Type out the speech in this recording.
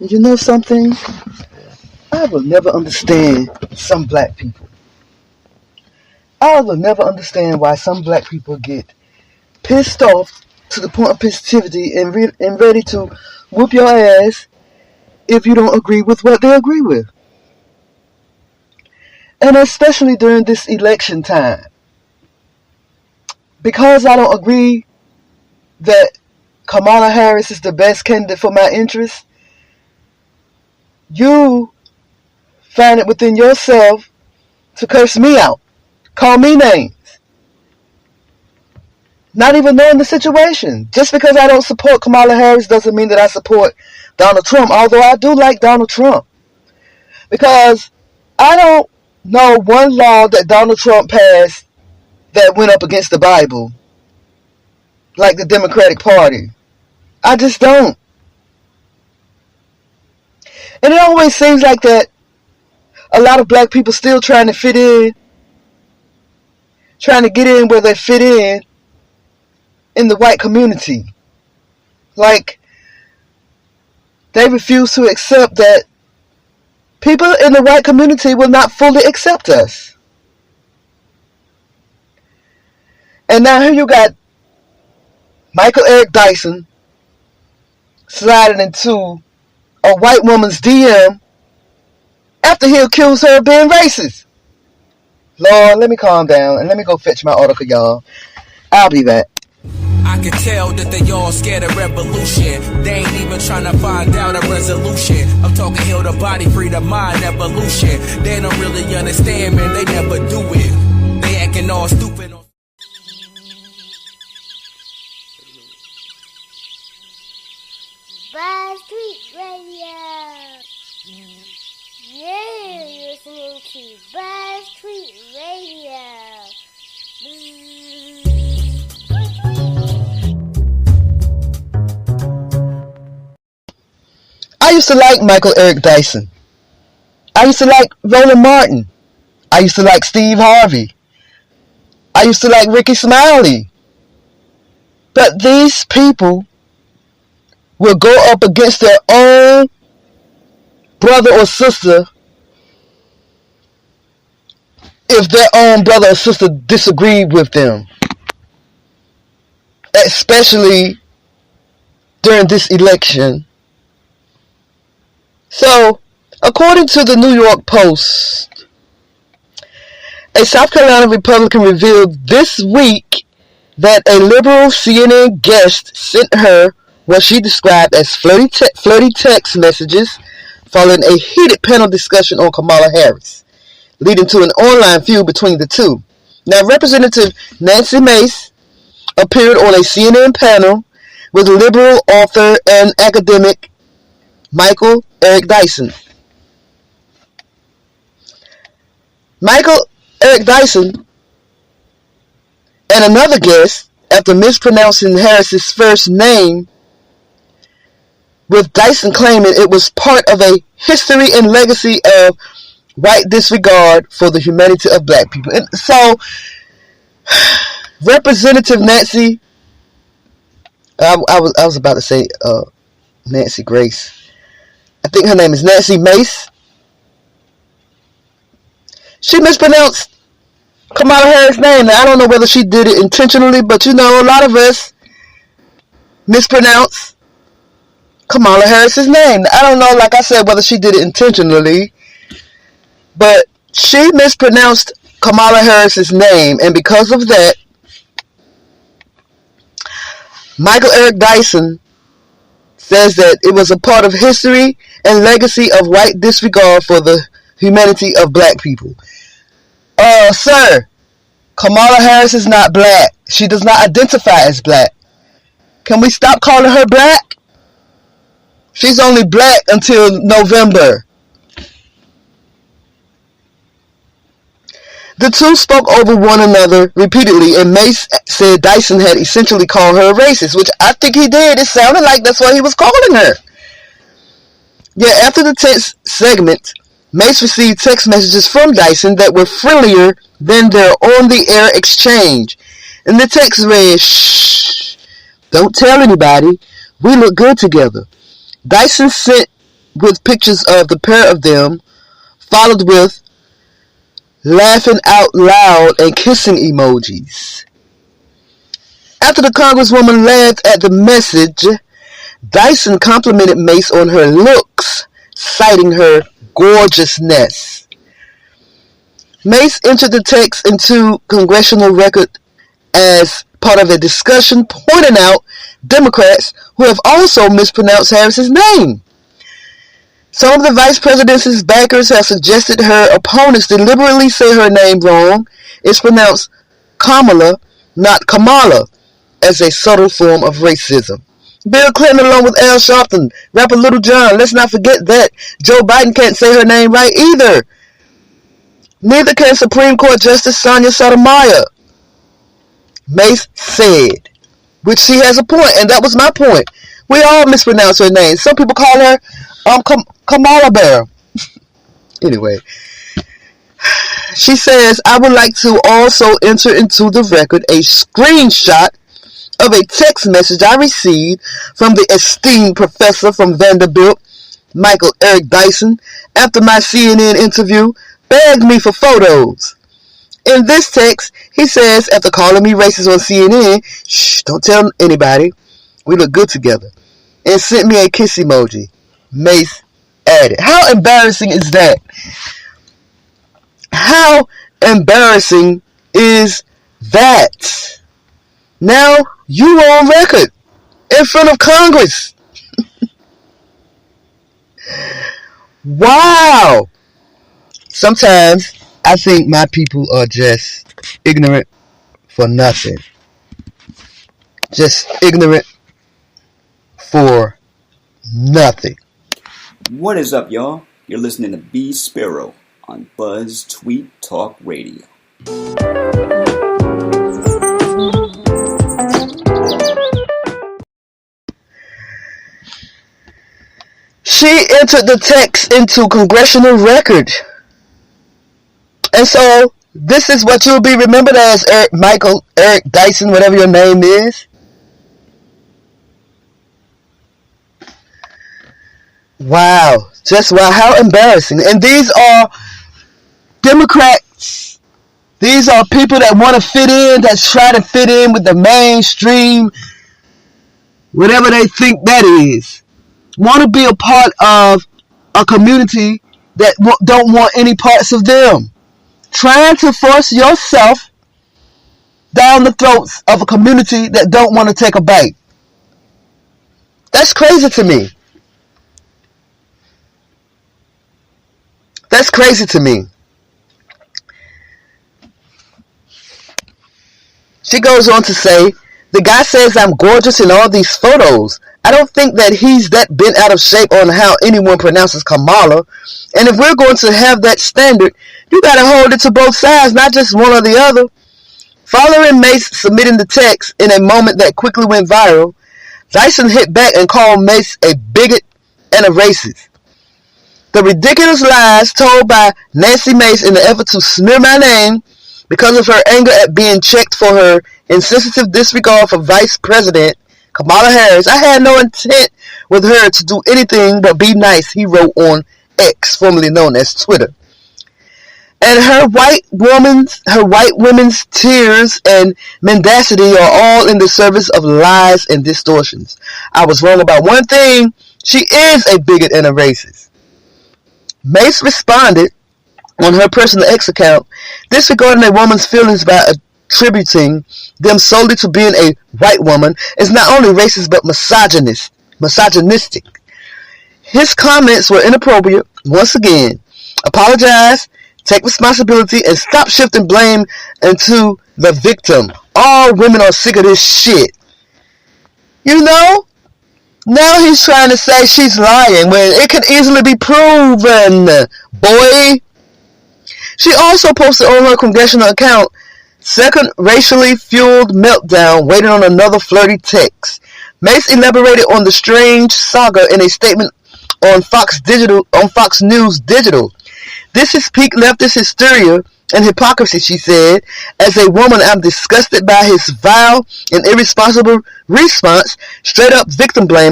You know something? I will never understand some black people. I will never understand why some black people get pissed off to the point of positivity and ready to whoop your ass if you don't agree with what they agree with. And especially during this election time. Because I don't agree that Kamala Harris is the best candidate for my interests, you find it within yourself to curse me out, call me names, not even knowing the situation. Just because I don't support Kamala Harris doesn't mean that I support Donald Trump, although I do like Donald Trump. Because I don't know one law that Donald Trump passed that went up against the Bible, like the Democratic Party. I just don't. And it always seems like that a lot of black people still trying to fit in, trying to get in where they fit in the white community. Like, they refuse to accept that people in the white community will not fully accept us. And now here you got Michael Eric Dyson sliding into a white woman's DM after he accused her of being racist. Lord, let me calm down and let me go fetch my article, y'all. I'll be back. I can tell that they all scared of revolution. They ain't even trying to find out a resolution. I'm talking heal the body, free the mind, evolution. They don't really understand, man, they never do it. They acting all stupid. Buzz Street Radio. You're listening to Buzz Street Radio. I used to like Michael Eric Dyson. I used to like Roland Martin. I used to like Steve Harvey. I used to like Ricky Smiley. But these people will go up against their own brother or sister if their own brother or sister disagreed with them. Especially during this election. So, according to the New York Post, a South Carolina Republican revealed this week that a liberal CNN guest sent her what she described as flirty text messages following a heated panel discussion on Kamala Harris, leading to an online feud between the two. Now, Representative Nancy Mace appeared on a CNN panel with liberal author and academic Michael Eric Dyson. Michael Eric Dyson and another guest, after mispronouncing Harris's first name, with Dyson claiming it was part of a history and legacy of white disregard for the humanity of black people. And so, Representative Nancy, I was about to say Nancy Grace. I think her name is Nancy Mace. She mispronounced Kamala Harris' name. Now, I don't know whether she did it intentionally, but you know, a lot of us mispronounce Kamala Harris's name. I don't know, like I said, whether she did it intentionally, but she mispronounced Kamala Harris's name, and because of that, Michael Eric Dyson says that it was a part of history and legacy of white disregard for the humanity of black people. Sir, Kamala Harris is not black. She does not identify as black. Can we stop calling her black? She's only black until November. The two spoke over one another repeatedly, and Mace said Dyson had essentially called her a racist, which I think he did. It sounded like that's what he was calling her. Yet after the text segment, Mace received text messages from Dyson that were friendlier than their on-the-air exchange. And the text read, "Shh, don't tell anybody. We look good together." Dyson sent with pictures of the pair of them, followed with laughing out loud and kissing emojis. After the Congresswoman laughed at the message, Dyson complimented Mace on her looks, citing her gorgeousness. Mace entered the text into congressional record as part of a discussion pointing out Democrats who have also mispronounced Harris's name. Some of the vice president's backers have suggested her opponents deliberately say her name wrong. It's pronounced Kamala, not Kamala, as a subtle form of racism. Bill Clinton along with Al Sharpton, rapper Little John, let's not forget that. Joe Biden can't say her name right either. Neither can Supreme Court Justice Sonia Sotomayor. Mace said, which she has a point, and that was my point. We all mispronounce her name. Some people call her Kamala Bear. Anyway, she says, I would like to also enter into the record a screenshot of a text message I received from the esteemed professor from Vanderbilt, Michael Eric Dyson, after my CNN interview, begged me for photos. In this text, he says, after calling me racist on CNN, shh, don't tell anybody, we look good together, and sent me a kiss emoji. Mace added. How embarrassing is that? How embarrassing is that? Now you are on record in front of Congress. Wow. Sometimes I think my people are just ignorant for nothing. Just ignorant for nothing. What is up, y'all? You're listening to B Sparrow on Buzz Tweet Talk Radio. She entered the text into congressional record. And so, this is what you'll be remembered as, Michael Eric Dyson, whatever your name is. Wow. Just wow. How embarrassing. And these are Democrats. These are people that want to fit in, that try to fit in with the mainstream, whatever they think that is. Want to be a part of a community that don't want any parts of them. Trying to force yourself down the throats of a community that don't want to take a bite. That's crazy to me. That's crazy to me. She goes on to say, the guy says I'm gorgeous in all these photos. I don't think that he's that bent out of shape on how anyone pronounces Kamala. And if we're going to have that standard, you got to hold it to both sides, not just one or the other. Following Mace submitting the text in a moment that quickly went viral, Dyson hit back and called Mace a bigot and a racist. The ridiculous lies told by Nancy Mace in the effort to smear my name because of her anger at being checked for her insensitive disregard for Vice President Kamala Harris. I had no intent with her to do anything but be nice, he wrote on X, formerly known as Twitter. And her white women's tears and mendacity are all in the service of lies and distortions. I was wrong about one thing. She is a bigot and a racist. Mace responded on her personal X account, disregarding a woman's feelings by attributing them solely to being a white woman is not only racist but misogynistic. His comments were inappropriate. Once again, apologize, take responsibility, and stop shifting blame into the victim. All women are sick of this shit. You know? Now he's trying to say she's lying when it can easily be proven, boy. She also posted on her congressional account, second racially fueled meltdown waiting on another flirty text. Mace elaborated on the strange saga in a statement on Fox News Digital. This is peak leftist hysteria and hypocrisy, she said. As a woman, I'm disgusted by his vile and irresponsible response, straight up victim blame.